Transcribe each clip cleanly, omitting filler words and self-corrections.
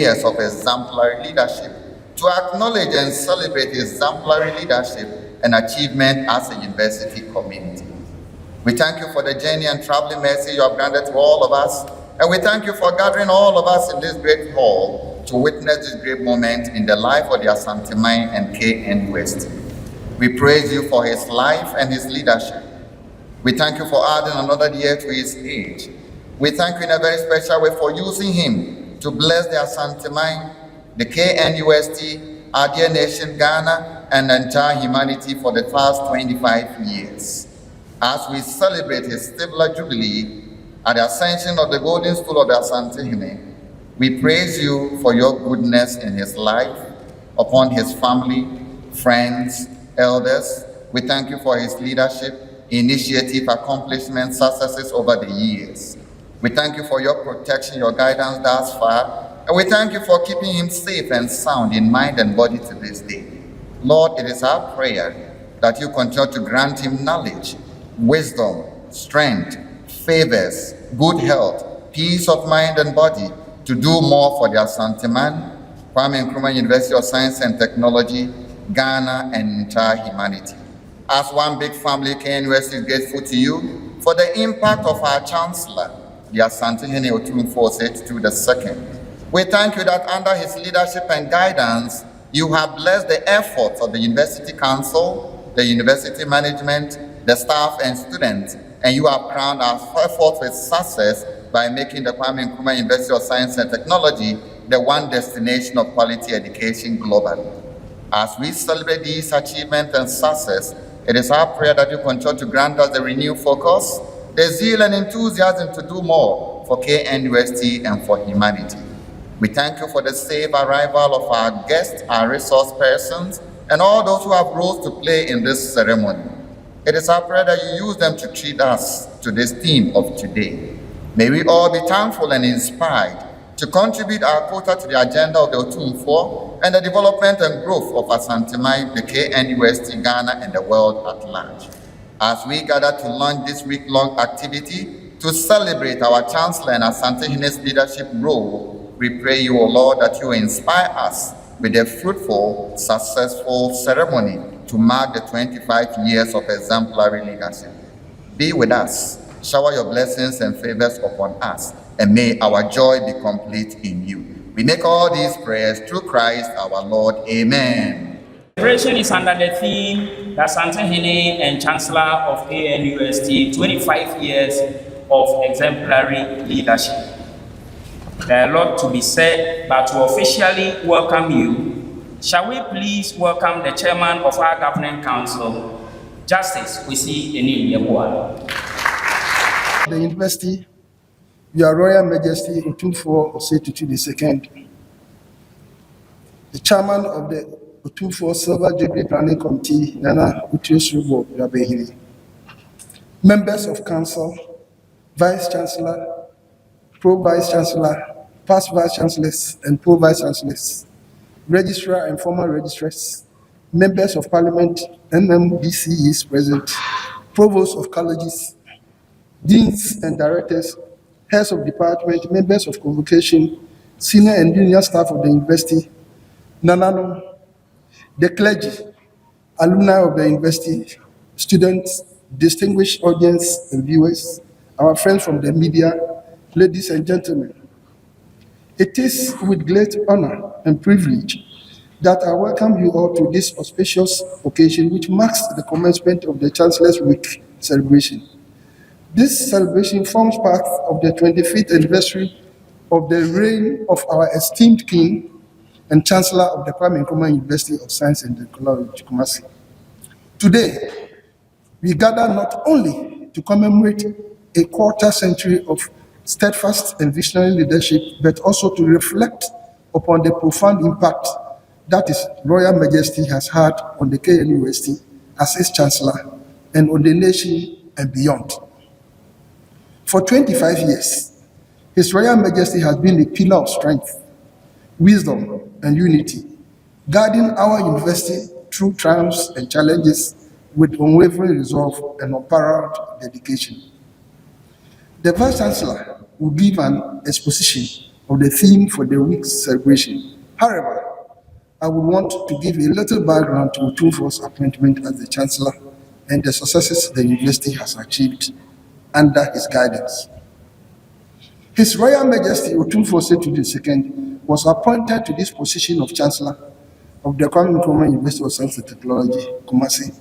years of exemplary leadership, to acknowledge and celebrate his exemplary leadership and achievement as a university community. We thank you for the journey and traveling mercy you have granted to all of us, and we thank you for gathering all of us in this great hall to witness this great moment in the life of the Asanteman and KNUST. We praise you for his life and his leadership. We thank you for adding another year to his age. We thank you in a very special way for using him to bless the Asanteman, the KNUST, our dear nation, Ghana, and the entire humanity for the past 25 years. As we celebrate his Stibla Jubilee at the ascension of the Golden Stool of the Asantehene, we praise you for your goodness in his life, upon his family, friends, elders. We thank you for his leadership, initiative, accomplishments, successes over the years. We thank you for your protection, your guidance thus far, and we thank you for keeping him safe and sound in mind and body to this day. Lord, it is our prayer that you continue to grant him knowledge, wisdom, strength, favors, good health, peace of mind and body to do more for the Asanteman, Kwame Nkrumah University of Science and Technology, Ghana, and entire humanity. As one big family, KNUST is grateful to you for the impact of our Chancellor, the Asantehene Otumfuo II. We thank you that under his leadership and guidance, you have blessed the efforts of the University Council, the university management, the staff and students, and you have crowned our efforts with success by making the Kwame Nkrumah University of Science and Technology the one destination of quality education globally. As we celebrate these achievements and success, it is our prayer that you continue to grant us the renewed focus, the zeal and enthusiasm to do more for KNUST and for humanity. We thank you for the safe arrival of our guests, our resource persons, and all those who have roles to play in this ceremony. It is our prayer that you use them to treat us to this theme of today. May we all be thankful and inspired to contribute our quota to the agenda of the Otumfuo and the development and growth of Asanteman, the KNUST, Ghana, and the world at large. As we gather to launch this week-long activity to celebrate our Chancellor and Asantehene's leadership role, we pray you, O Lord, that you inspire us with a fruitful, successful ceremony to mark the 25 years of exemplary leadership. Be with us, shower your blessings and favors upon us, and may our joy be complete in you. We make all these prayers through Christ our Lord. Amen. The celebration is under the theme, the Asantehene and Chancellor of KNUST, 25 years of exemplary leadership. There are a lot to be said, but to officially welcome you, shall we please welcome the chairman of our governing council, Justice Kwesi Eni-Yeboah. The university, Your Royal Majesty Otumfuo II, the chairman of the Otumfuo Silver Jubilee Planning Committee, Nana Utiosubo Yabehiri, members of council, vice chancellor, pro-vice chancellor, past vice chancellors and pro-vice chancellors, registrar and former registrars, members of parliament, MMBCEs present, provosts of colleges, deans and directors, heads of department, members of convocation, senior and junior staff of the university, Nanano, the clergy, alumni of the university, students, distinguished audience and viewers, our friends from the media, ladies and gentlemen. It is with great honor and privilege that I welcome you all to this auspicious occasion which marks the commencement of the Chancellor's Week celebration. This celebration forms part of the 25th anniversary of the reign of our esteemed King and Chancellor of the Kwame Nkrumah University of Science and Technology, Kumasi. Today, we gather not only to commemorate a quarter century of steadfast and visionary leadership, but also to reflect upon the profound impact that His Royal Majesty has had on the KNUST as its Chancellor and on the nation and beyond. For 25 years, His Royal Majesty has been a pillar of strength, wisdom, and unity, guiding our university through triumphs and challenges with unwavering resolve and unparalleled dedication. The Vice Chancellor will give an exposition of the theme for the week's celebration. However, I would want to give a little background to Otumfuo's appointment as the Chancellor and the successes the university has achieved under his guidance. His Royal Majesty Otumfuo II was appointed to this position of Chancellor of the Kwame Nkrumah University of Science and Technology, Kumasi,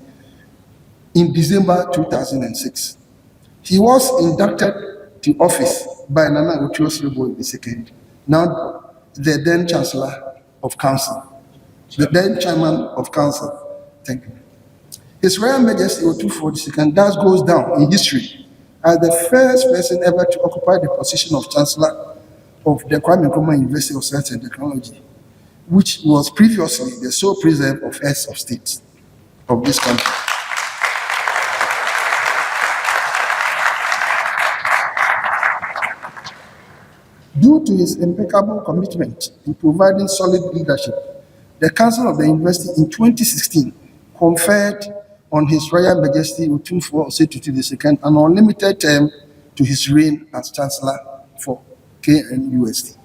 in December 2006. He was inducted to office by Nana Otumfuo II, now the then Chancellor of Council, the then Chairman of Council. Thank you. His Royal Majesty Otumfuo II thus goes down in history as the first person ever to occupy the position of Chancellor of the Kwame Nkrumah University of Science and Technology, which was previously the sole preserve of heads of state of this country. Due to his impeccable commitment in providing solid leadership, the Council of the University in 2016 conferred on His Royal Majesty Otumfuo II an unlimited term to his reign as Chancellor for KNUST.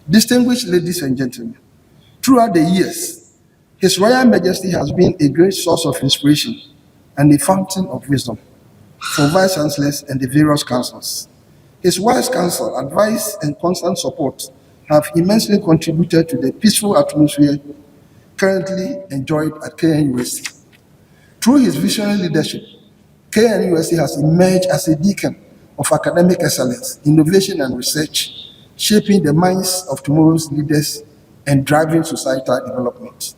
Distinguished ladies and gentlemen, throughout the years, His Royal Majesty has been a great source of inspiration and a fountain of wisdom for Vice Chancellors and the various councils. His wise counsel, advice, and constant support have immensely contributed to the peaceful atmosphere currently enjoyed at KNUST. Through his visionary leadership, KNUST has emerged as a beacon of academic excellence, innovation, and research, shaping the minds of tomorrow's leaders and driving societal development.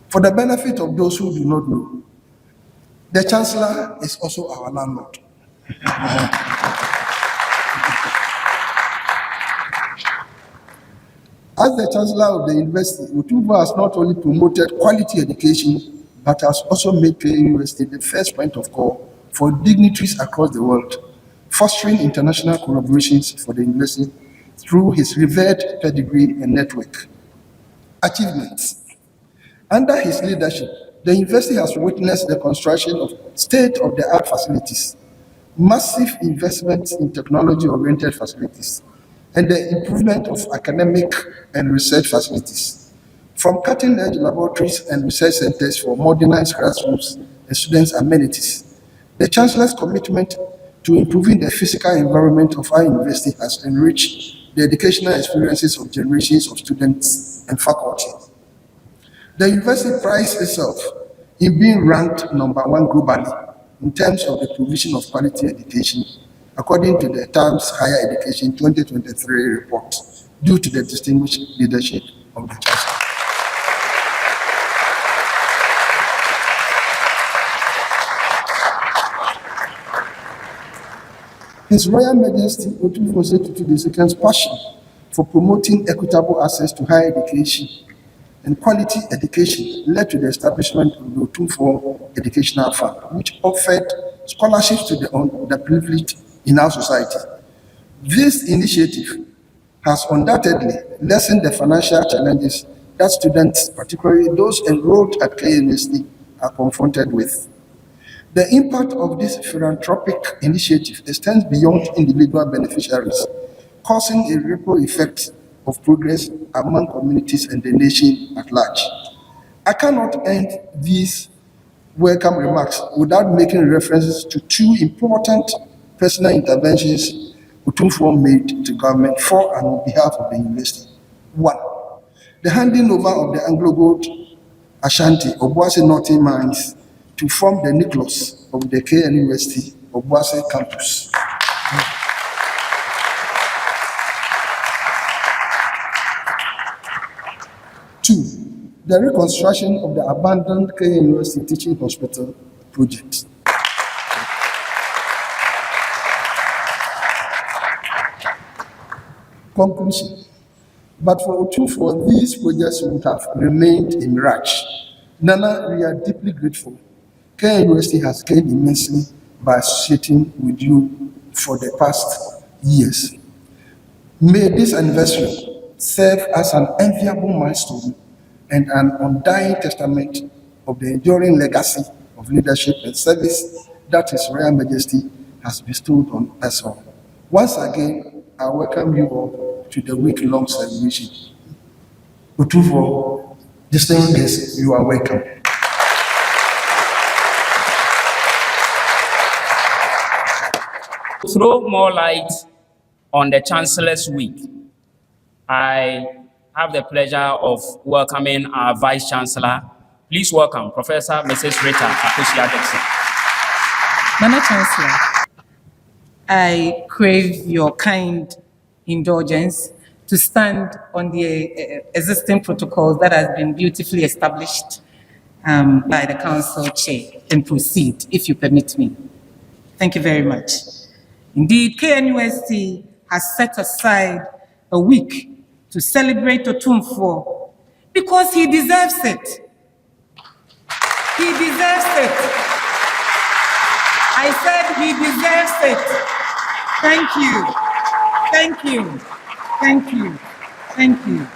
For the benefit of those who do not know, the Chancellor is also our landlord. As the Chancellor of the University, Otumfuo has not only promoted quality education, but has also made KNUST the first point of call for dignitaries across the world, fostering international collaborations for the university through his revered pedigree and network. Achievements. Under his leadership, the university has witnessed the construction of state-of-the-art facilities, massive investments in technology-oriented facilities, and the improvement of academic and research facilities, from cutting-edge laboratories and research centers for modernized classrooms and students' amenities. The Chancellor's commitment to improving the physical environment of our university has enriched the educational experiences of generations of students and faculty. The university prides itself in being ranked #1 globally in terms of the provision of quality education, according to the Times Higher Education 2023 report, due to the distinguished leadership of the Chancellor. His Royal Majesty Otumfuo II's passion for promoting equitable access to higher education and quality education led to the establishment of the Otumfuo Educational Fund, which offered scholarships to the underprivileged in our society. This initiative has undoubtedly lessened the financial challenges that students, particularly those enrolled at KNUST, are confronted with. The impact of this philanthropic initiative extends beyond individual beneficiaries, causing a ripple effect of progress among communities and the nation at large. I cannot end these welcome remarks without making references to two important personal interventions Otumfuo made to government for and on behalf of the university. One, the handing over of the Anglo-Gold Ashanti Obuasi Northern Mines to form the nucleus of the KNUST Obuasi campus. Two, the reconstruction of the abandoned KNUST teaching hospital project. Conclusion. But for Otumfuo, these projects would have remained in mirage. Nana, we are deeply grateful. KNUST has gained immensely by associating with you for the past years. May this anniversary serve as an enviable milestone and an undying testament of the enduring legacy of leadership and service that His Royal Majesty has bestowed on us all. Once again, I welcome you all to the week-long celebration. Otumfuo, distinguished guests, you are welcome. To throw more light on the Chancellor's Week, I have the pleasure of welcoming our Vice Chancellor. Please welcome Professor Mrs. Rita Akosia-Dixon. Madam Chancellor, I crave your kind indulgence to stand on the existing protocols that has been beautifully established by the Council Chair and proceed, if you permit me. Thank you very much. Indeed, KNUST has set aside a week to celebrate Otumfuo because he deserves it. He deserves it. I said he deserves it. Thank you. Thank you. Thank you. Thank you.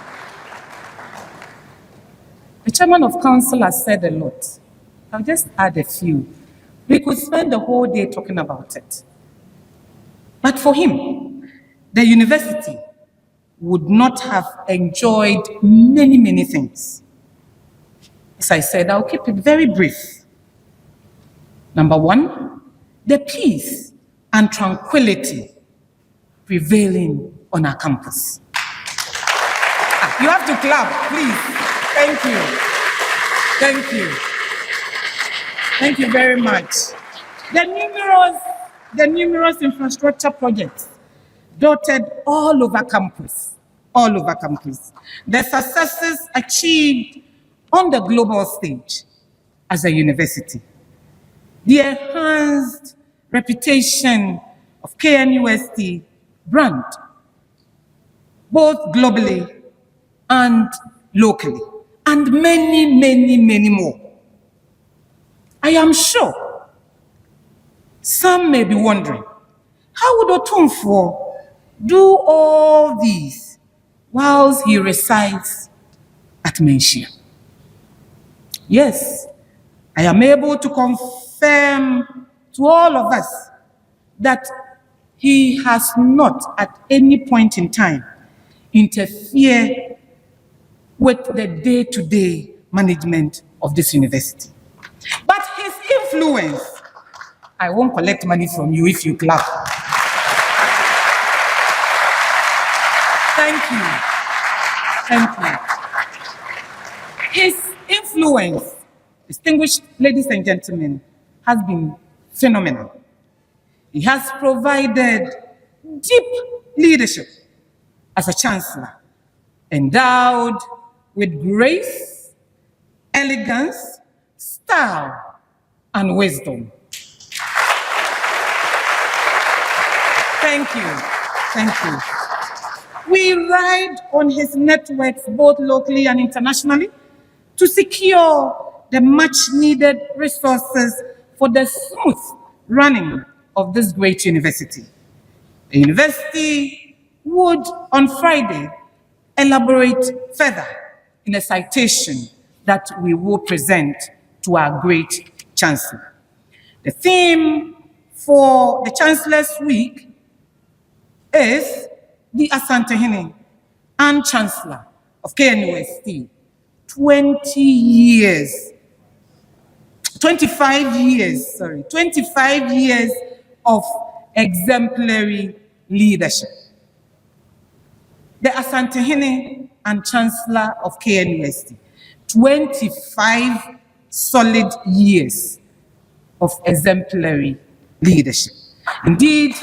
The Chairman of Council has said a lot. I'll just add a few. We could spend the whole day talking about it. But for him, the university would not have enjoyed many, many things. As I said, I'll keep it very brief. Number one, the peace and tranquility prevailing on our campus. You have to clap, please. Thank you. Thank you. Thank you very much. The numerous infrastructure projects dotted all over campus. The successes achieved on the global stage as a university. The enhanced reputation of KNUST brand, both globally and locally, and many, many, many more. I am sure some may be wondering, how would Otumfuo do all these whilst he resides at Menchia? Yes, I am able to confirm to all of us that he has not at any point in time interfered with the day-to-day management of this university. But his influence, I won't collect money from you if you clap. Thank you. Thank you. His influence, distinguished ladies and gentlemen, has been phenomenal. He has provided deep leadership as a chancellor, endowed with grace, elegance, style, and wisdom. Thank you. Thank you. We ride on his networks both locally and internationally to secure the much-needed resources for the smooth running of this great university. The university would, on Friday, elaborate further in a citation that we will present to our great Chancellor. The theme for the Chancellor's Week is the Asantehene and Chancellor of KNUST, 25 years of exemplary leadership. The Asantehene and Chancellor of KNUST, 25 solid years of exemplary leadership. Indeed,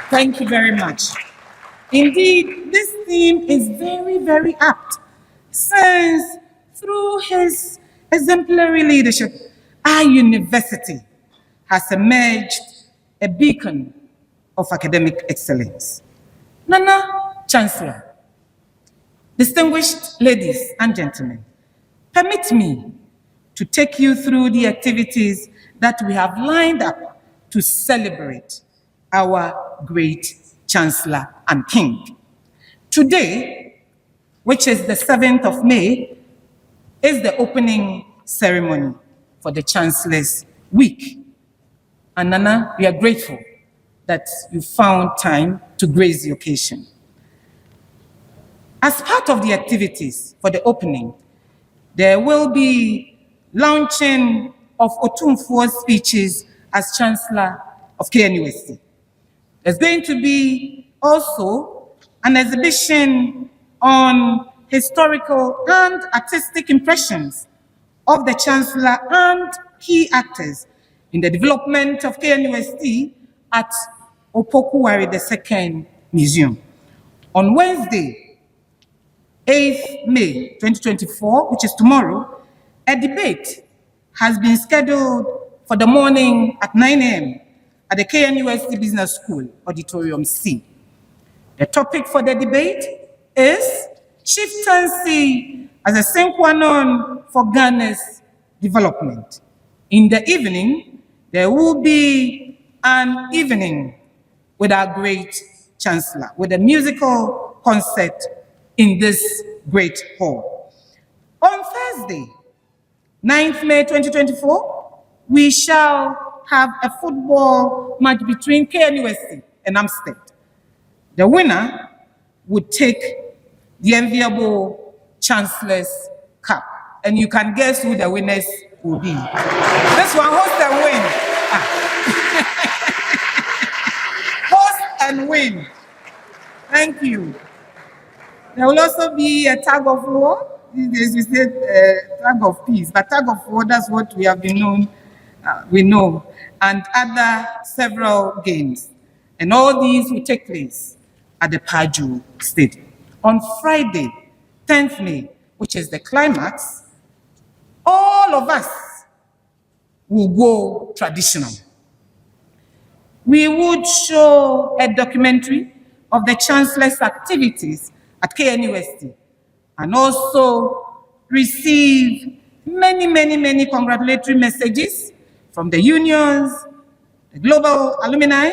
thank you very much. Indeed, this theme is very, very apt, since through his exemplary leadership, our university has emerged a beacon of academic excellence. Nana Chancellor, distinguished ladies and gentlemen, permit me to take you through the activities that we have lined up to celebrate our great Chancellor and King. Today, which is the 7th of May, is the opening ceremony for the Chancellor's week. And Nana, we are grateful that you found time to grace the occasion. As part of the activities for the opening, there will be launching of Otumfuo's speeches as Chancellor of KNUST. There's going to be also an exhibition on historical and artistic impressions of the Chancellor and key actors in the development of KNUST at Opokuwari II Museum. On Wednesday, 8th May 2024, which is tomorrow, a debate has been scheduled for the morning at 9 a.m. at the KNUST Business School, Auditorium C. The topic for the debate is chieftaincy as a sine qua non for Ghana's development. In the evening, there will be an evening with our great Chancellor, with a musical concert in this great hall. On Thursday, 9th May 2024, we shall have a football match between KNUST and Amstead. The winner would take the enviable Chancellor's Cup. And you can guess who the winners will be. This one, host and win. Host and win. Thank you. There will also be a tug of war. These days we say tug of peace, but tug of war, that's what we have been known, we know, and other several games. And all these will take place at the Paju Stadium. On Friday, 10th May, which is the climax, all of us will go traditional. We would show a documentary of the Chancellor's activities at KNUST and also receive many congratulatory messages from the unions, the Global Alumni,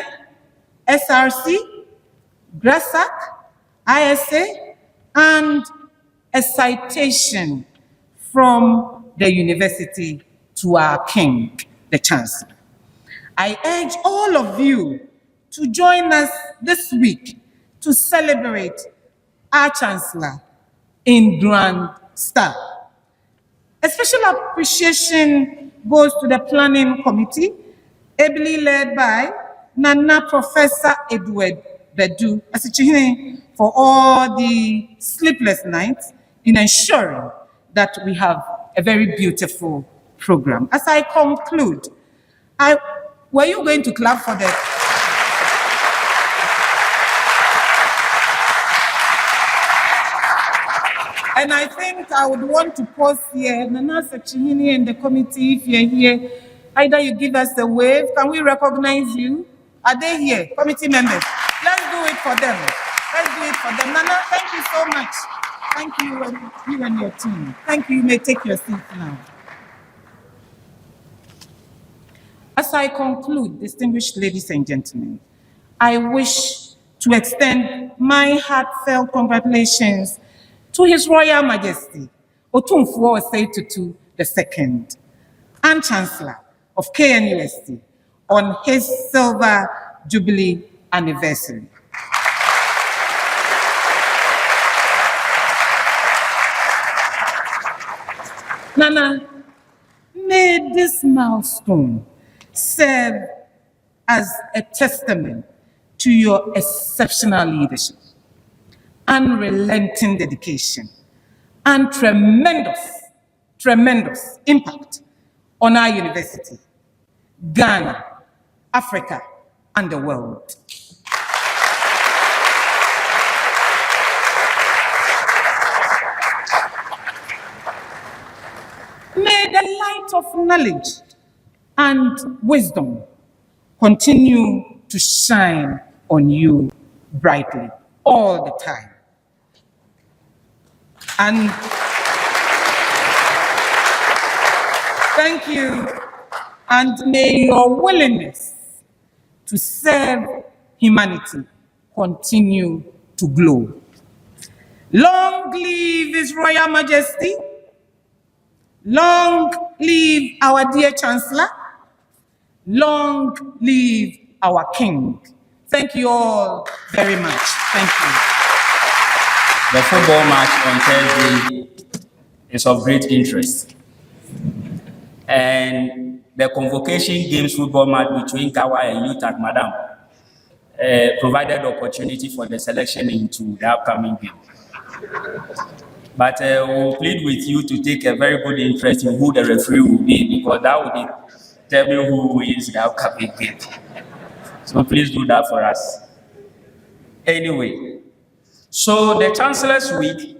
SRC, GRASAC, ISA, and a citation from the university to our king, the Chancellor. I urge all of you to join us this week to celebrate our Chancellor in grand style. A special appreciation goes to the planning committee, ably led by Nana Professor Edward Bedu Asichihine, for all the sleepless nights in ensuring that we have a very beautiful program. As I conclude, were you going to clap for the... And I think I would want to pause here. Nana Asichihine and the committee, if you're here, either you give us a wave. Can we recognize you? Are they here? Committee members. Let's do it for them. Let's do it for them. Nana, thank you so much. Thank you and your team. Thank you. You may take your seat now. As I conclude, distinguished ladies and gentlemen, I wish to extend my heartfelt congratulations to His Royal Majesty, Otumfuo II, and Chancellor of KNUST on his Silver Jubilee anniversary. Nana, may this milestone serve as a testament to your exceptional leadership, unrelenting dedication, and tremendous impact on our university, Ghana, Africa, and the world. May the light of knowledge and wisdom continue to shine on you brightly all the time. And thank you, and may your willingness to serve humanity continue to glow. Long live His Royal Majesty. Long live our dear Chancellor. Long live our king. Thank you all very much. Thank you. The football match on Thursday is of great interest. And the convocation games football match between Kawa and UTAC, Madam, provided opportunity for the selection into the upcoming game. But we'll plead with you to take a very good interest in who the referee will be, because that will determine who wins the upcoming game. So please do that for us. Anyway, so the Chancellor's Week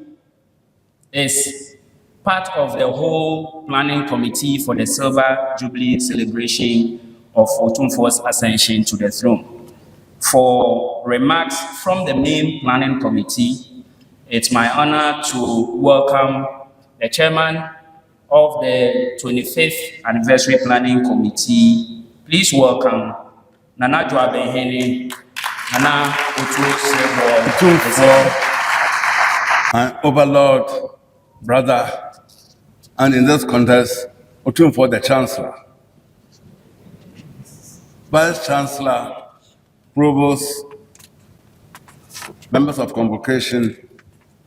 is part of the whole planning committee for the Silver Jubilee celebration of Otumfuo's ascension to the throne. For remarks from the main planning committee, it's my honor to welcome the chairman of the 25th Anniversary Planning Committee. Please welcome Nana Joabenhene, Nana Otumfuo, my overlord, brother, and in this contest, Otumfuo the Chancellor, Vice Chancellor, Provost, members of convocation,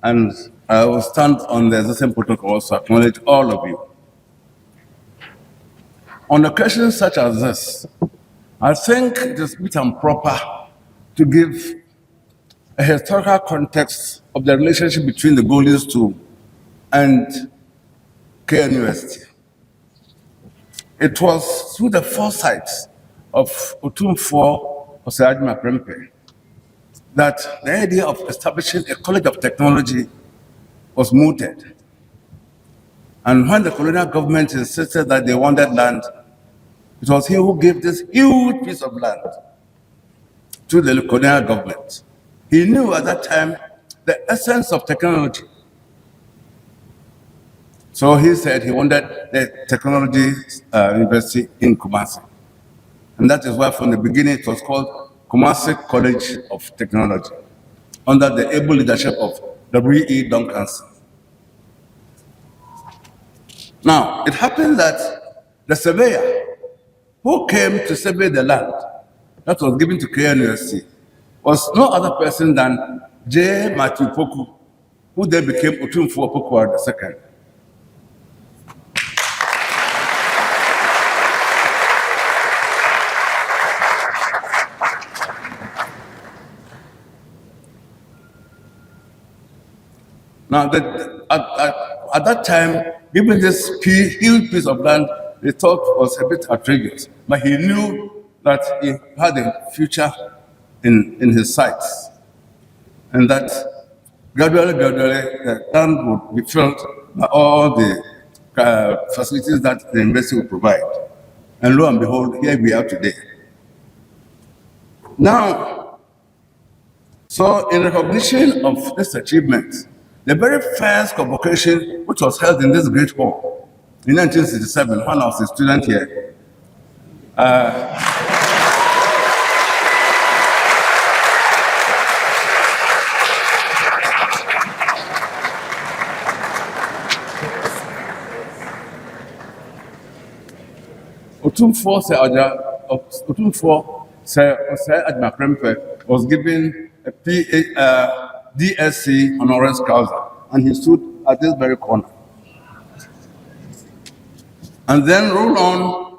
and I will stand on the existing protocols to acknowledge all of you. On occasions such as this, I think it is fit and proper to give a historical context of the relationship between the Goldies II and KNUST. It was through the foresight of Otumfuo Osei Prempeh that the idea of establishing a college of technology was mooted. And when the colonial government insisted that they wanted land, it was he who gave this huge piece of land to the colonial government. He knew at that time the essence of technology. So he said he wanted the technology university in Kumasi. And that is why from the beginning it was called Kumasi College of Technology, under the able leadership of W.E. Duncanson. Now, it happened that the surveyor who came to survey the land that was given to KNUST was no other person than J. Matthew Poku, who then became Otumfuo Poku II. Now, at that time, given this huge piece of land, they thought was a bit outrageous, but he knew that he had a future in his sights, and that gradually, the land would be filled by all the facilities that the university would provide. And lo and behold, here we are today. Now, so in recognition of this achievement, the very first convocation, which was held in this great hall in 1967, when I was a student here, Otumfuo Osei Prempeh was given a DSc honoris causa, and he stood at this very corner. And then roll on,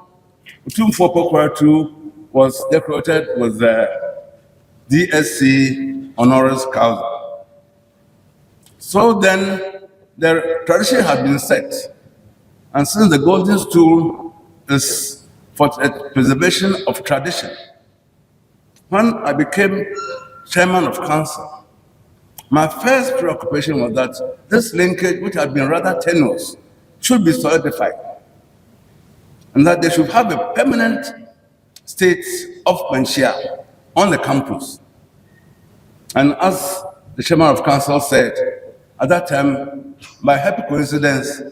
Otumfuo Poku II was decorated with the DSc honoris causa. So then the tradition had been set, and since the golden stool is for the preservation of tradition, when I became chairman of council, my first preoccupation was that this linkage, which had been rather tenuous, should be solidified, and that they should have a permanent state of Manchia on the campus. And as the chairman of council said, at that time, by happy coincidence,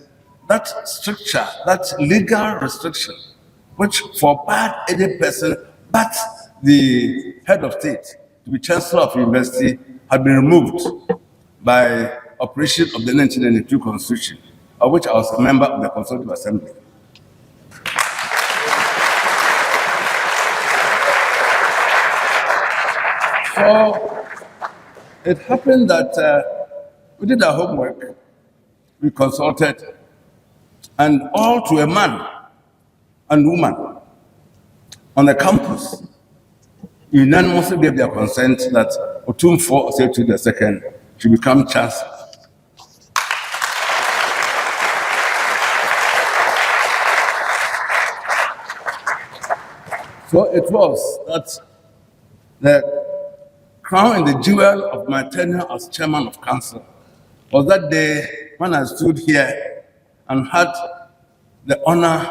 that stricture, that legal restriction, which forbade any person but the head of state to be chancellor of university, had been removed by operation of the 1992 Constitution, of which I was a member of the Consultative Assembly. So it happened that we did our homework, we consulted, and all to a man and woman on the campus unanimously gave their consent that Otumfuo II should become Chancellor. So it was that the crown and the jewel of my tenure as chairman of council was that day when I stood here and had the honor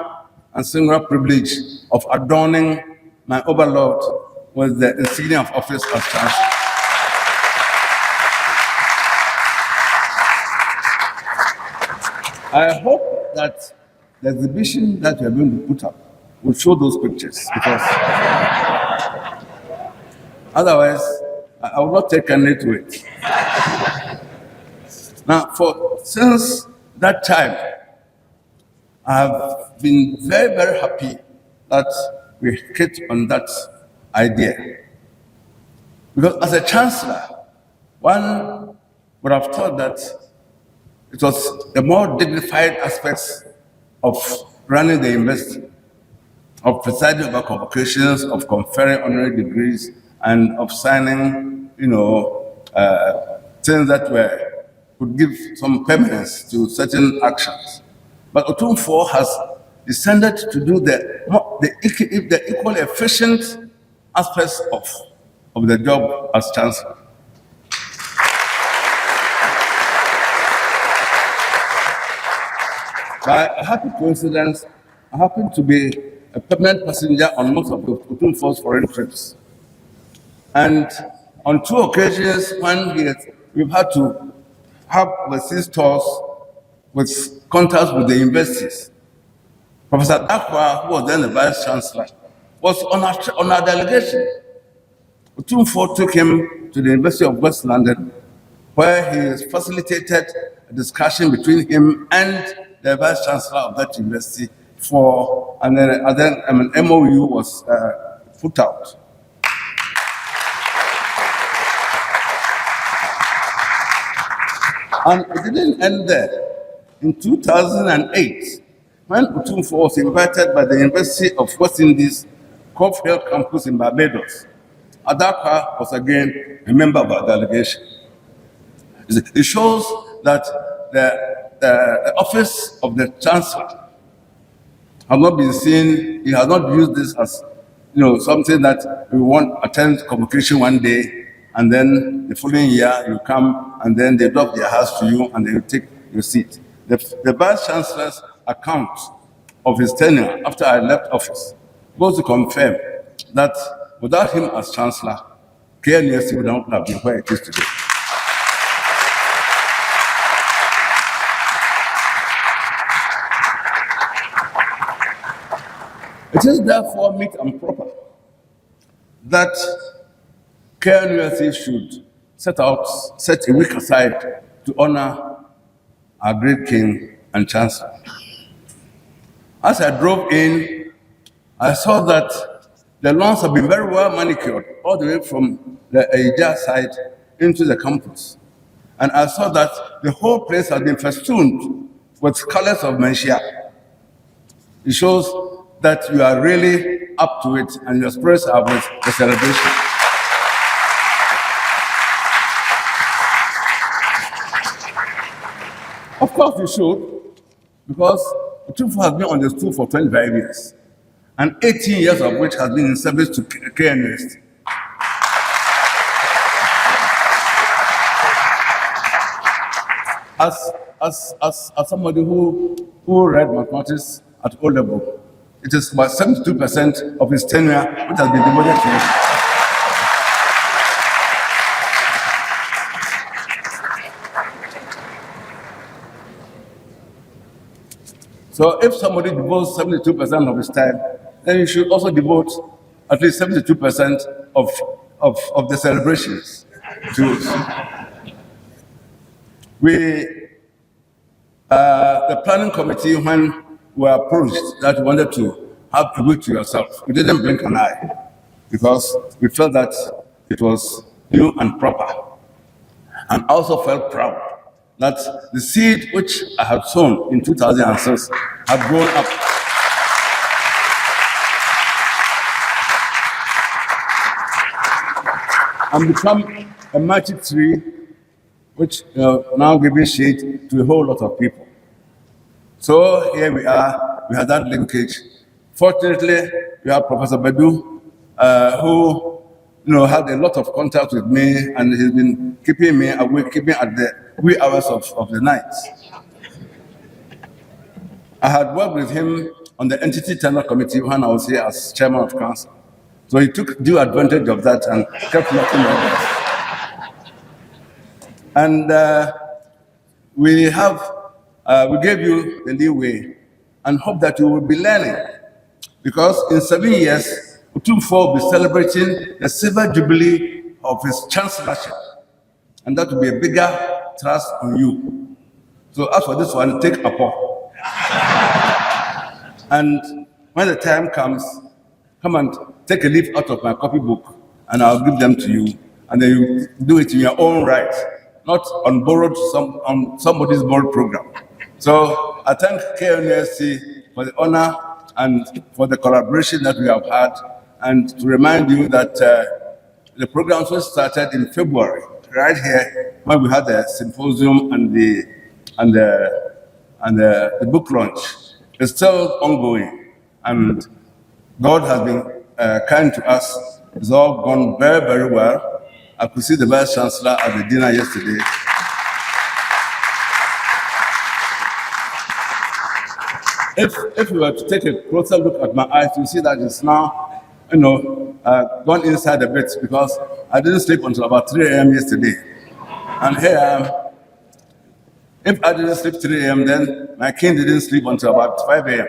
and singular privilege of adorning my overlord with the insignia of office as Chancellor. I hope that the exhibition that we are going to put up will show those pictures, because otherwise I will not take any to it. Now, since that time, I have been very, very happy that we hit on that idea. Because as a chancellor, one would have thought that it was the more dignified aspects of running the university, of presiding over convocations, of conferring honorary degrees, and of signing, things that would give some permanence to certain actions. But Otumfuo has descended to do the equally efficient aspects of the job as Chancellor. By a happy coincidence, I happen to be a permanent passenger on most of Otumfuo's foreign trips. And on 2 occasions when we've had to have overseas tours with contacts with the universities, Professor Akwa, who was then the Vice Chancellor, was on our delegation. Otumfuo took him to the University of West London, where he facilitated a discussion between him and the Vice Chancellor of that university and then an MOU was put out. And it didn't end there. In 2008, when Otumfuo was invited by the University of West Indies Cove Hill campus in Barbados, Adakwa was again a member of our delegation. It shows that the office of the Chancellor has not been seen, he has not used this as something that we want to attend convocation one day, and then the following year you come and then they drop their house to you and then you take your seat. The Vice Chancellor's account of his tenure after I left office goes to confirm that without him as Chancellor, KNUST would not have been where it is today. It is therefore meet and proper that KNUST should set a week aside to honor our great King and Chancellor. As I drove in, I saw that the lawns have been very well manicured all the way from the Eija side into the campus. And I saw that the whole place has been festooned with colors of Menchia. It shows that you are really up to it and your spirits are with the celebration. Of course you should, because Otumfuo has been on the stool for 25 years, and 18 years of which has been in service to KNUST. As somebody who read mathematics at O level, it is about 72% of his tenure which has been devoted to it. So if somebody devotes 72% of his time, then you should also devote at least 72% of the celebrations to it. The planning committee, when we were approached that we wanted to have a week to yourself, we didn't blink an eye, because we felt that it was new and proper. And also felt proud that the seed which I had sown in 2006 had grown up. And become a magic tree which now giving shade to a whole lot of people. So here we are, we have that linkage. Fortunately, we have Professor Bedu, who had a lot of contact with me, and he's been keeping me awake, keeping at the wee hours of the night. I had worked with him on the entity tender committee when I was here as chairman of council. So he took due advantage of that and kept knocking on us. And we gave you the leeway and hope that you will be learning. Because in 7 years, Otumfuo will be celebrating the silver jubilee of his chancellorship. And that will be a bigger trust on you. So as for this one, take a paw. And when the time comes, come and take a leaf out of my copybook, and I'll give them to you. And then you do it in your own right, not on somebody's borrowed program. So I thank KNUST for the honor and for the collaboration that we have had, and to remind you that the programs were started in February, right here, when we had the symposium and the book launch. It's still ongoing, and God has been kind to us. It's all gone very, very well. I could see the Vice Chancellor at the dinner yesterday. If we were to take a closer look at my eyes, you see that it's now, gone inside a bit, because I didn't sleep until about 3 a.m. yesterday. And here I am. If I didn't sleep 3 a.m., then my king didn't sleep until about 5 a.m.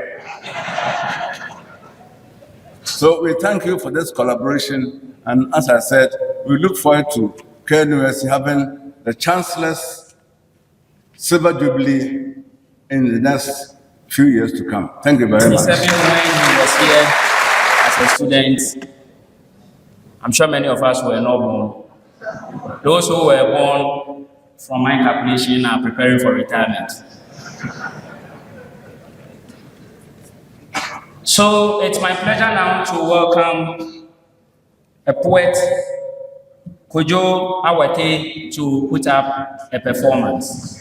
So we thank you for this collaboration. And as I said, we look forward to KNUST having the Chancellor's Silver Jubilee in the next few years to come. Thank you very much. 1967, when he was here as a student, I'm sure many of us were not born. Those who were born, from my calculation, are preparing for retirement. So it's my pleasure now to welcome a poet, Kojo Awate, to put up a performance.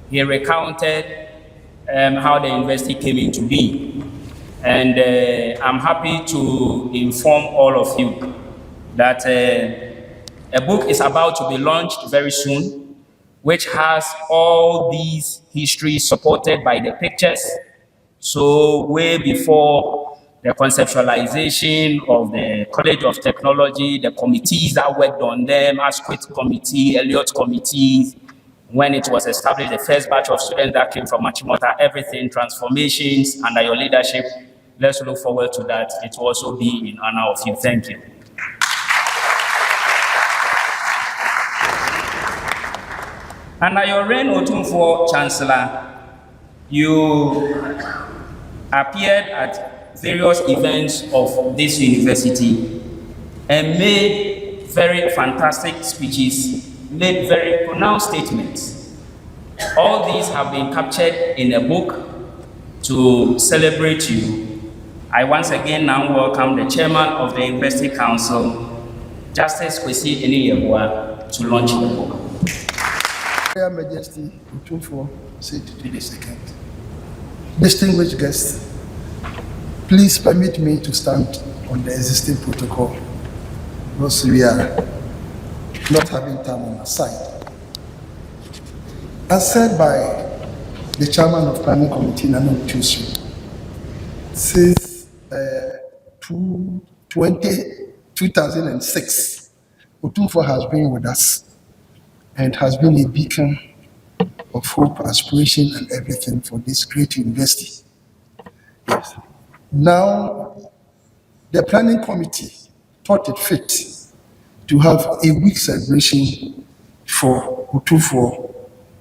He recounted how the university came into being. And I'm happy to inform all of you that a book is about to be launched very soon, which has all these histories supported by the pictures. So way before the conceptualization of the College of Technology, the committees that worked on them, Asquith Committee, Elliott Committee, when it was established, the first batch of students that came from Machimota, everything, transformations under your leadership. Let's look forward to that. It will also be in honor of you. Thank you. Under your reign, Otumfuo Chancellor, you appeared at various events of this university and made very fantastic speeches, made very pronounced statements. All these have been captured in a book to celebrate you. I once again now welcome the chairman of the University Council, Justice Kwesi Eniyebua, to launch the book. Royal Majesty Otumfuo Osei II. Distinguished guests, please permit me to stand on the existing protocol because we are not having time on our side. As said by the chairman of Planning Committee, Opemsuo, since 2006, Otumfuo has been with us and has been a beacon of hope, aspiration, and everything for this great university. Yes. Now, the planning committee thought it fit to have a week celebration for Otumfuo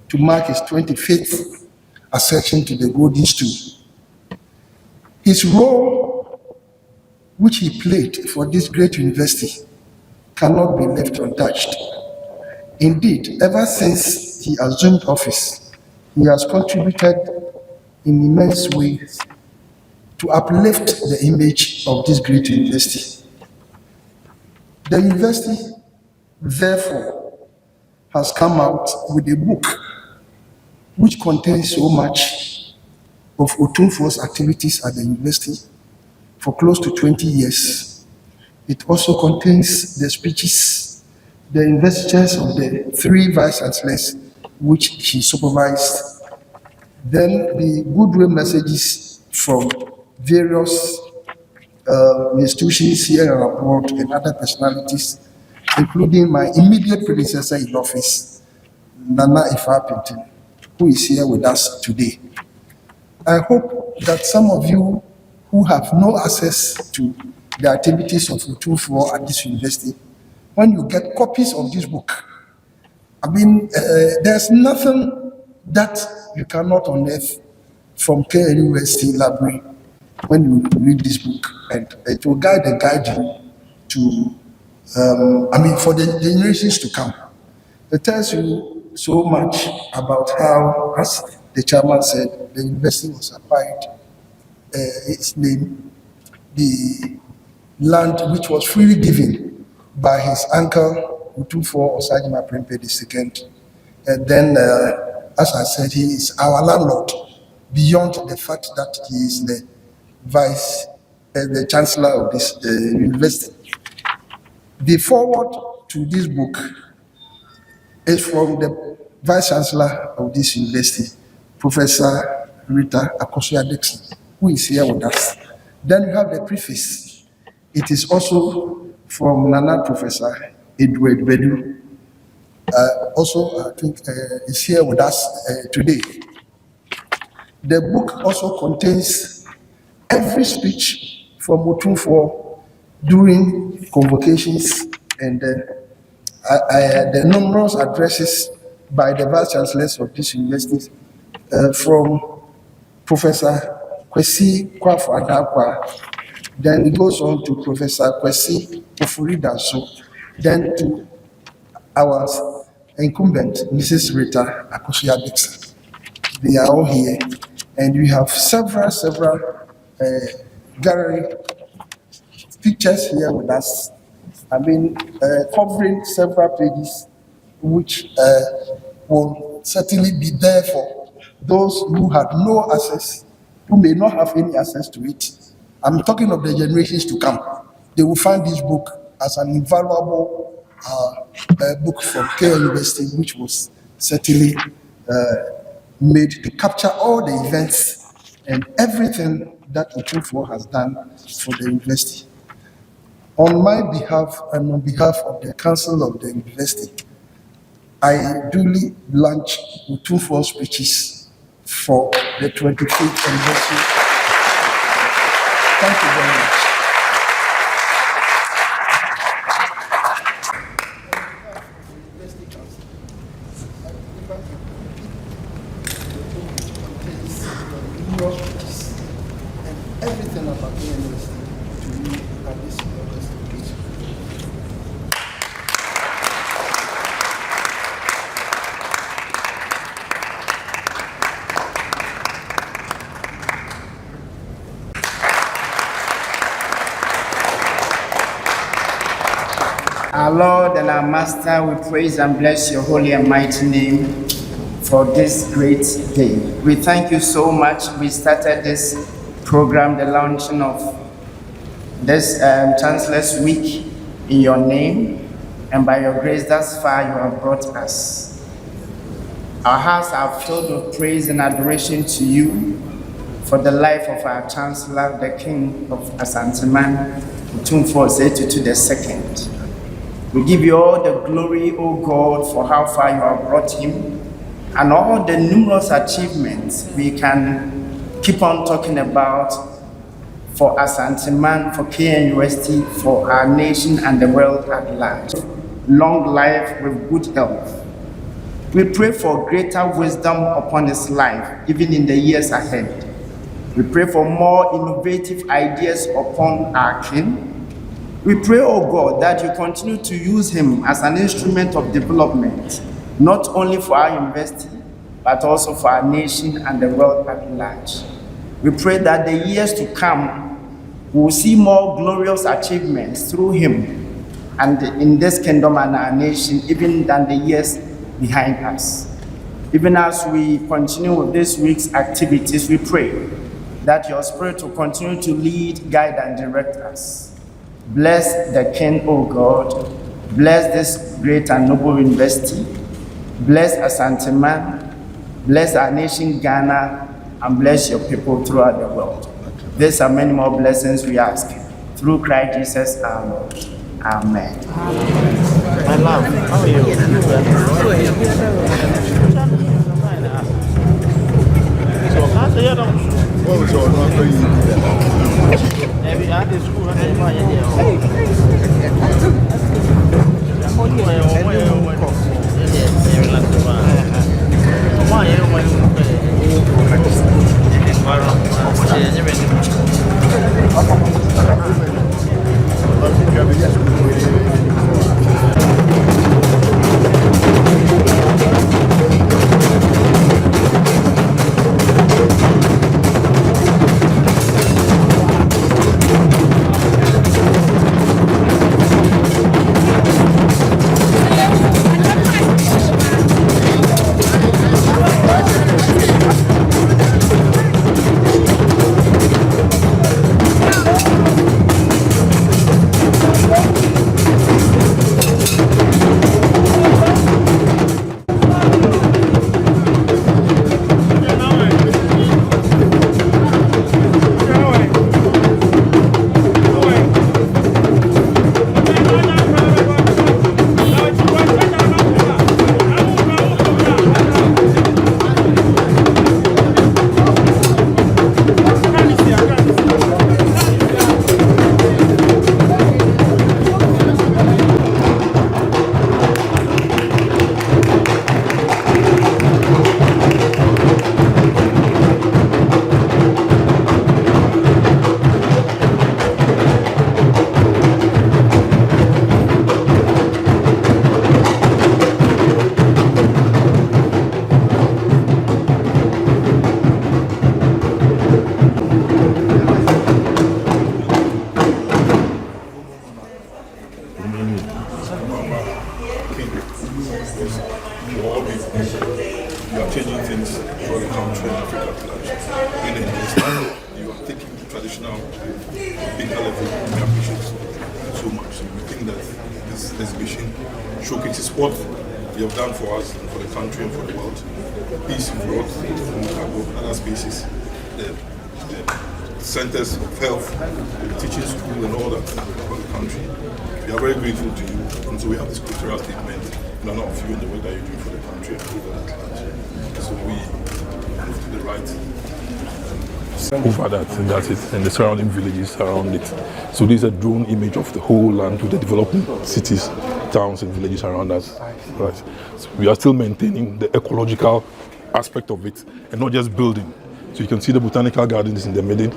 to mark his 25th accession to the Golden Stool. His role, which he played for this great university, cannot be left untouched. Indeed, ever since he assumed office, he has contributed in immense ways to uplift the image of this great university. The university, therefore, has come out with a book which contains so much of Otumfuo's activities at the university for close to 20 years. It also contains the speeches, the investitures of the 3 vice chancellors which he supervised, then the goodwill messages from various institutions here and abroad and other personalities, including my immediate predecessor in office, Nana Ifa, who is here with us today. I hope that some of you who have no access to the activities of Otumfuo at this university, when you get copies of this book, I mean, there's nothing that you cannot unearth from KNUST library when you read this book, and it will guide you to, for the generations to come. It tells you so much about how, as the chairman said, the university was acquired, its name, the land which was freely given by his uncle, Otumfuo Osajima Prempeh II. And then, as I said, he is our landlord, beyond the fact that he is the the chancellor of this university. The foreword to this book is from the vice chancellor of this university, Professor Rita Akosua-Dixon, who is here with us. Then you have the preface. It is also from Nana Professor Edward Bedu, also I think is here with us today. The book also contains every speech from Otumfuo during convocations and the numerous addresses by the vice chancellors of this university, from Professor Kwesi Kwafu-Adakwa. Then it goes on to Professor Kwesi Ofori-Danso, then to our incumbent, Mrs. Rita Akosua-Dixon. They are all here, and we have several gallery pictures here with us. I mean, covering several pages, which will certainly be there for those who had no access, who may not have any access to it. I'm talking of the generations to come. They will find this book as an invaluable book from KNUST, which was certainly made to capture all the events and everything that Otumfuo has done for the university. On my behalf and on behalf of the council of the university, I duly launch Otumfuo speeches for the 25th anniversary. Thank you very much. Everything about the university to you at this occasion. Our Lord and our Master, we praise and bless your holy and mighty name for this great day. We thank you so much. We started this program, the launching of this Chancellor's Week in your name, and by your grace thus far you have brought us. Our hearts are filled with praise and adoration to you for the life of our Chancellor, the King of Asanteman, Otumfuo II. We give you all the glory, O God, for how far you have brought him and all the numerous achievements we can keep on talking about for Asanteman, for KNUST, for our nation and the world at large. Long life with good health. We pray for greater wisdom upon his life, even in the years ahead. We pray for more innovative ideas upon our King. We pray, oh God, that you continue to use him as an instrument of development, not only for our university, but also for our nation and the world at large. We pray that the years to come will see more glorious achievements through him and in this kingdom and our nation, even than the years behind us. Even as we continue with this week's activities, we pray that your Spirit will continue to lead, guide, and direct us. Bless the King, O God. Bless this great and noble university. Bless Asanteman. Bless our nation, Ghana, and bless your people throughout the world. These are many more blessings we ask. Through Christ Jesus our Lord. Amen. My love, how are you? What was your number? Every other school, You are changing things for the country and Africa at large. In the investment, you are taking traditional bigger level. We appreciate so much. We think that this exhibition showcases what you have done for us and for the country and for the world. Peace you brought from other spaces, the centers of health, the teaching school and all that for the country. We are very grateful to you, and so we have this cultural statement are not few in the work that you do for the country and people at large. So we move to the right. Over that's it, and the surrounding villages around it. So this is a drone image of the whole land with the developing cities, towns, and villages around us. Right. So we are still maintaining the ecological aspect of it, and not just building. So you can see the botanical gardens in the middle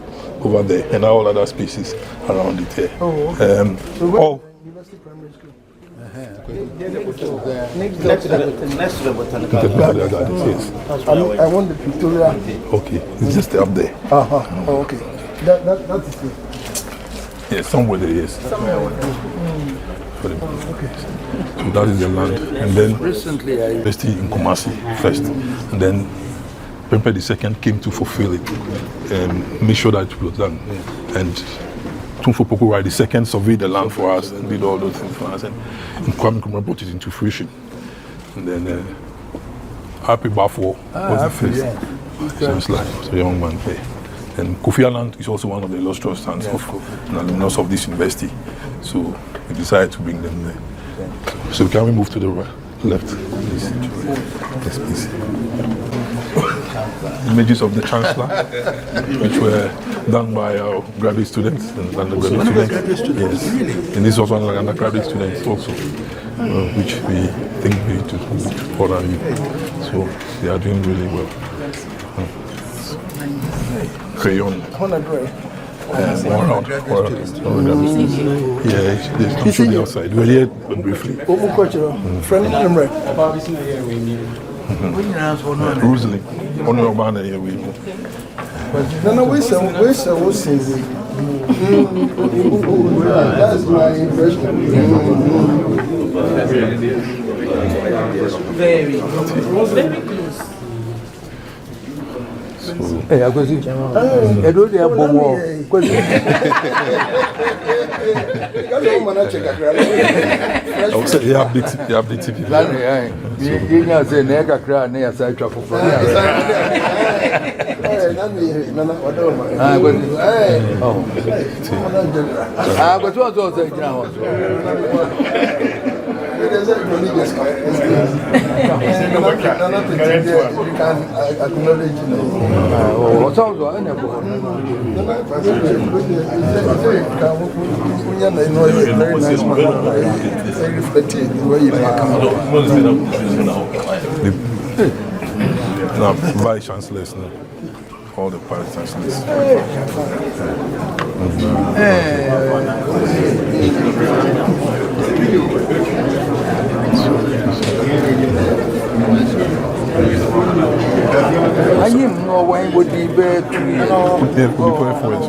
over there, and all other species around it here. All University Primary School. Next to the botanical the gardens, yes. I want the pictorial. Okay, it's just up there. Oh, okay. That is it. Yes, somewhere there, yes. For the- So that is the land, and then Recently, I University in Kumasi first, and then Pempe II came to fulfill it and make sure that it was done. And Otumfuo Pokurai II surveyed the land for us and did all those things for us, and Kwame Nkrumah brought it into fruition. And then Happy Bafo was the first Chancellor, so a young man there. And Kofi Annan is also one of the illustrious sons of an alumnus of this university. So we decided to bring them there. So can we move to the left, please? Yes, please. Images of the Chancellor, which were done by our graduate students and undergraduate students. Yes. And this was one of the undergraduate students also, which we think we to honor you. So they are doing really well. Crayon. More around. Yeah, I'm sure the outside. We're here briefly. Rosalind. On your banner here, we No, where's the that's my impression. very close. Hey, I go see. I don't have more. I would say you have the TV. You know, say nega cry, nega side traffic. Now, Vice Chancellors, no? All the Vice Chancellors. I know when would be better. Yeah, we put it for it.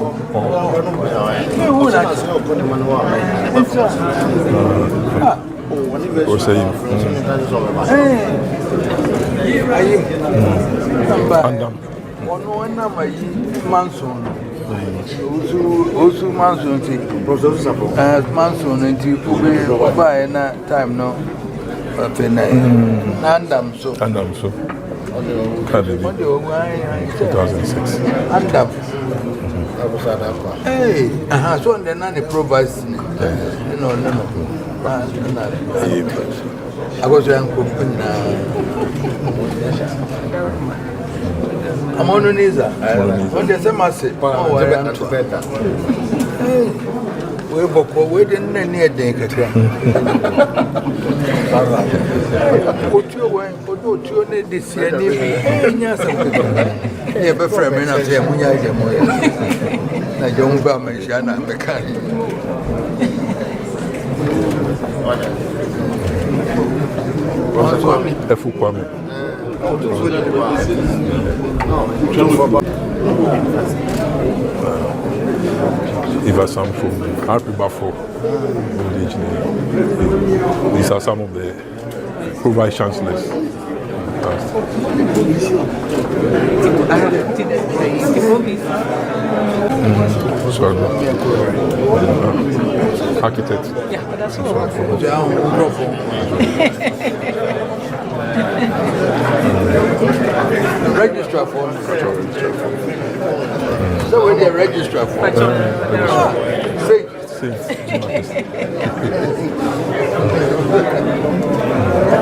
Or say, Andam. One my Manson. Also Manson, Manson, and you buy a time no. Andam so. Andam, so. Academy, 2006. Andam. Hey, so then I provides. No. I was young. I'm on Niza. When there's a massive, better. We didn't near Dinka. Put your way, put your need this year. Yes, but for a minute, I'm saying, I don't buy my Shana and the candy. Efu Kwame. If I some from Happy Bafo village. These are some of the Vice Chancellors. Architect. Yeah, but that's all. Registrar form. So where the registrar form?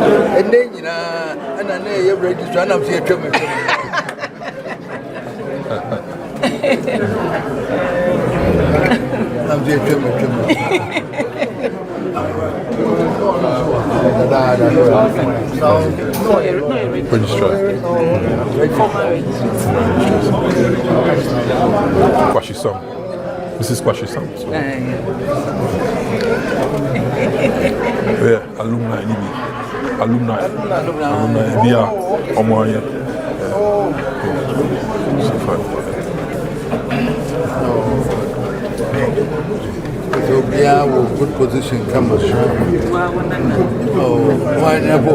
And then, you know, and I know you're ready to run up to your trouble. I'm just trouble. Registrar. Kwashisam. Mrs. Kwashisam. Yeah, alumni. Yeah, Omoye. So, yeah, we'll good position. Come on. Oh, why Napo?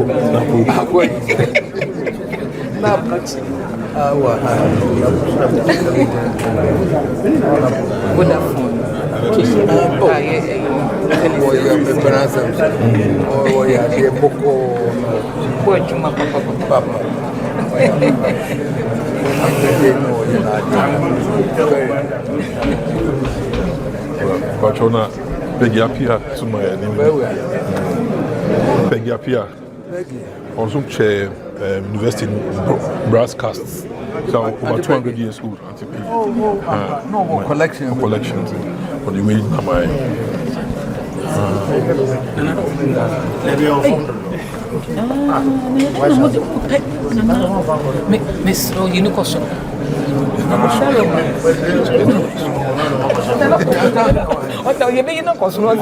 Bachona, Pegiapia, to my name. Pegiapia. Also, chair university brass casts. So, over 200 years old. No more collection. Collections. For the way my. Miss, you know, question. What are you being a question? Where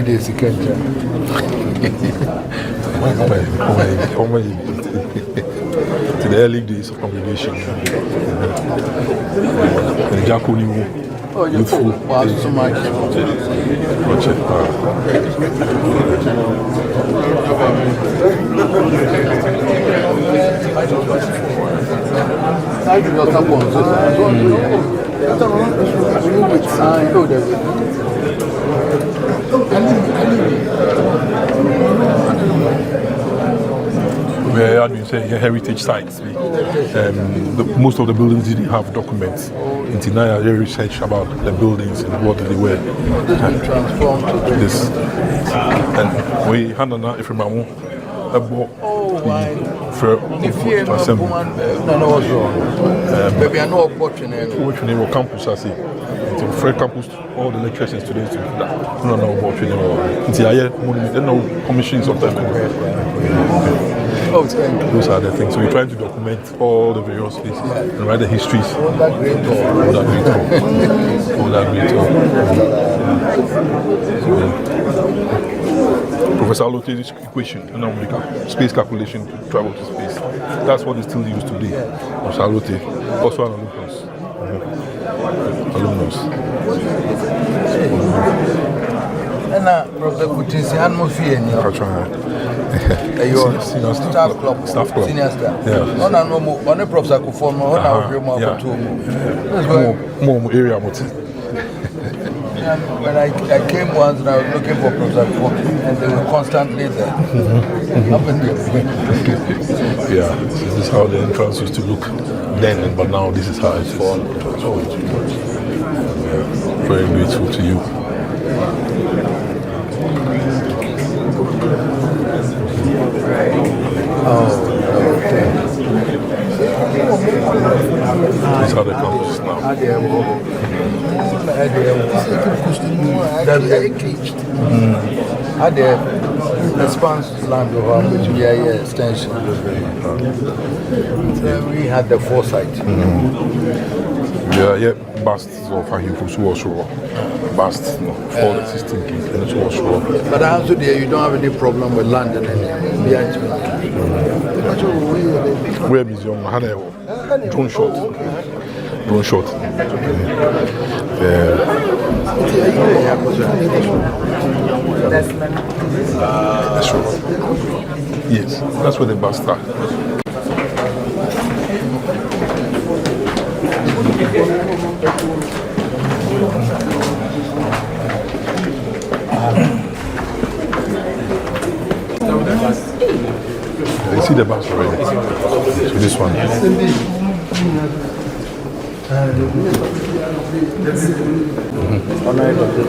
is the country? To the early days of congregation. The Jaconi youthful. Wow, so much. Where you say heritage sites, most of the buildings didn't have documents. Until now, they research about the buildings and what they were. This and we had an if you campus, I see. Fred campus, all the lecturers and students to that. No, commissions of them. Those are the things. So we're trying to document all the various places and write the histories. All that great talk. Professor Alote's equation, space calculation to travel to space. That's what is still used today. Professor Alote, also an alumnus. And Professor Kutinsi, atmosphere. Your staff club. Senior staff. Yeah. On a professor could form on our more area. When I came once and I was looking for Professor Kuo, and they were constantly there. Yeah, so this is how the entrance used to look then, but now this is how it's fallen. Very grateful to you. These are the campus now. Had the expanse land over which we are extension. We had the foresight. Yeah, busts of Opemsuo Osoro, busts of all the existing kings, and it's Osoro. But also there, you don't have any problem with land and Where is your drone shot? Drone shot. That's right. Yes, that's where the busts are. You see the bus already. So this one.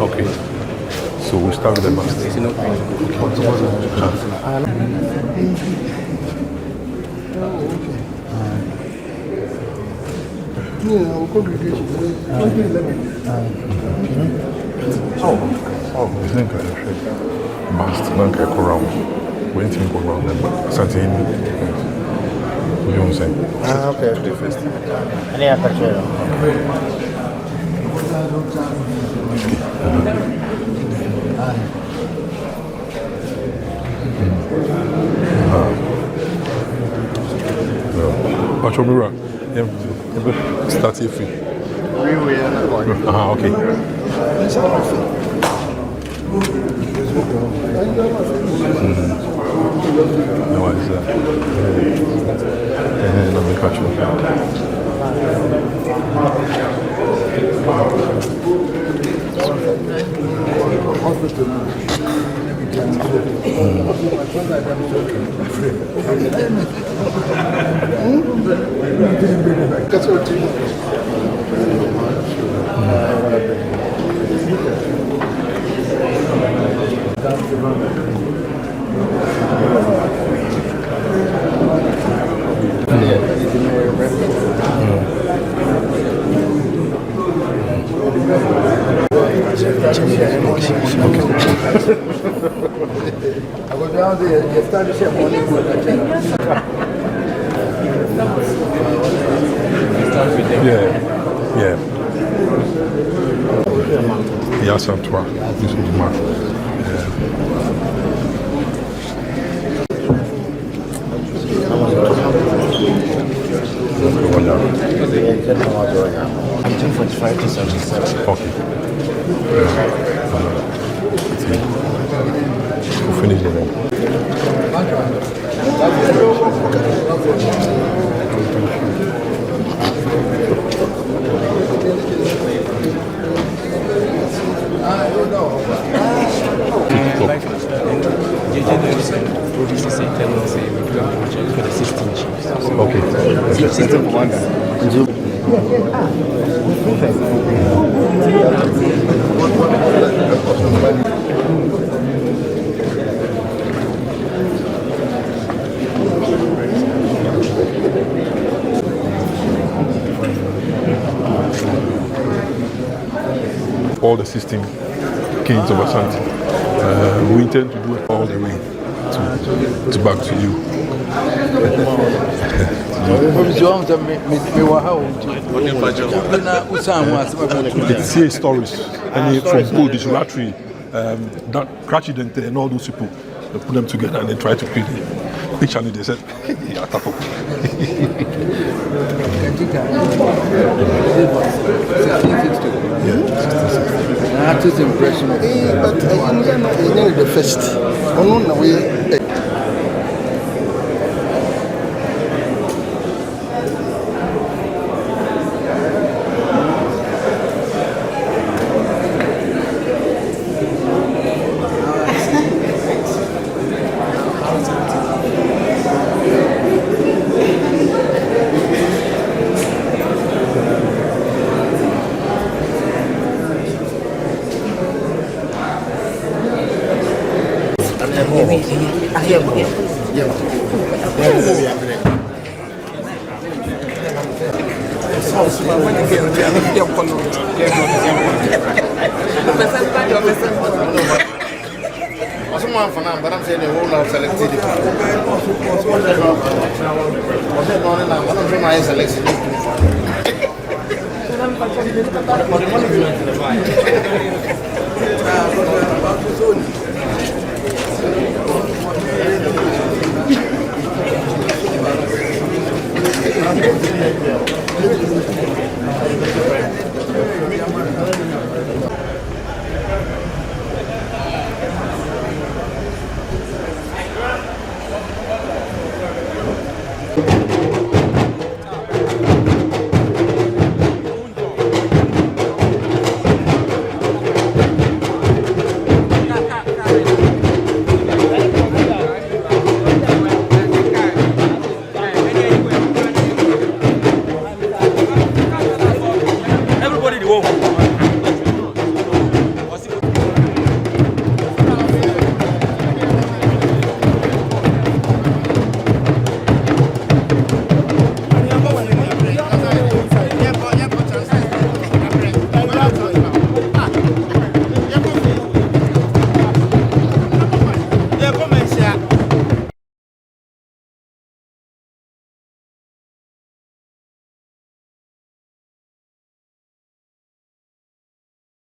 Okay. So we start with the bus. Oh, this thing kind of shit. Bust, man, can go around. When things go around, then something. What do you want to say? Okay. To the first. Any other But your mirror, start here free. Okay. No, it's let me catch you. I go down there, you start to share money with Yeah. Yes, I'm toi. This is my. I'm 245 to 77. Okay. We'll finish the room. For the 16 chiefs. Okay. 16 for one guy. All the 16 kings of Ashanti. We intend to do it all the way to back to you. It's here stories. And from gold, it's lottery, Cratchit and all those people. They put them together and they try to create it. Picture they said, yeah, tap up. Artist impression. But I know the first. On the way. Someone for now, but I'm saying the whole lot selected. Nah,